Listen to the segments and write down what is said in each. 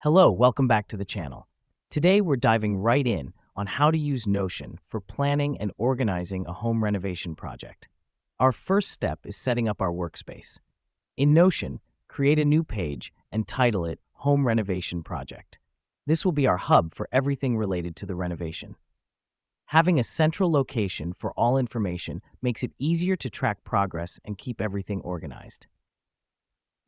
Hello, welcome back to the channel. Today we're diving right in on how to use Notion for planning and organizing a home renovation project. Our first step is setting up our workspace. In Notion, create a new page and title it Home Renovation Project. This will be our hub for everything related to the renovation. Having a central location for all information makes it easier to track progress and keep everything organized.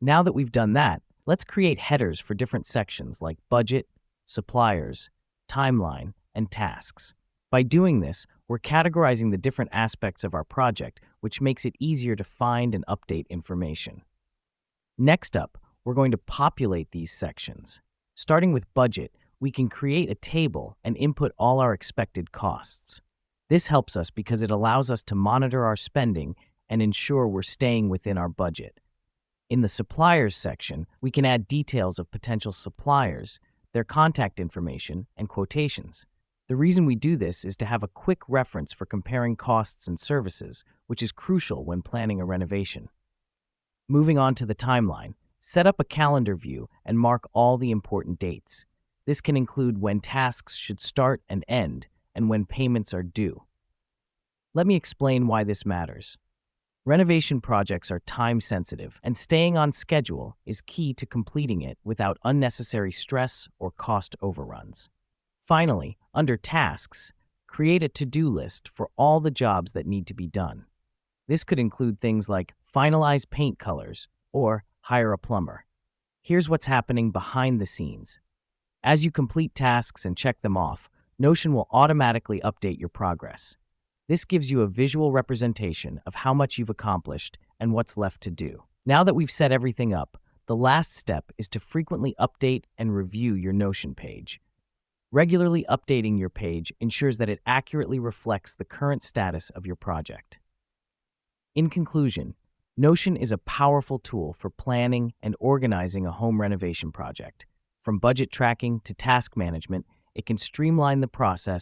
Now that we've done that, let's create headers for different sections like budget, suppliers, timeline, and tasks. By doing this, we're categorizing the different aspects of our project, which makes it easier to find and update information. Next up, we're going to populate these sections. Starting with budget, we can create a table and input all our expected costs. This helps us because it allows us to monitor our spending and ensure we're staying within our budget. In the suppliers section, we can add details of potential suppliers, their contact information, and quotations. The reason we do this is to have a quick reference for comparing costs and services, which is crucial when planning a renovation. Moving on to the timeline, set up a calendar view and mark all the important dates. This can include when tasks should start and end, and when payments are due. Let me explain why this matters. Renovation projects are time-sensitive, and staying on schedule is key to completing it without unnecessary stress or cost overruns. Finally, under Tasks, create a to-do list for all the jobs that need to be done. This could include things like finalize paint colors or hire a plumber. Here's what's happening behind the scenes. As you complete tasks and check them off, Notion will automatically update your progress. This gives you a visual representation of how much you've accomplished and what's left to do. Now that we've set everything up, the last step is to frequently update and review your Notion page. Regularly updating your page ensures that it accurately reflects the current status of your project. In conclusion, Notion is a powerful tool for planning and organizing a home renovation project. From budget tracking to task management, it can streamline the process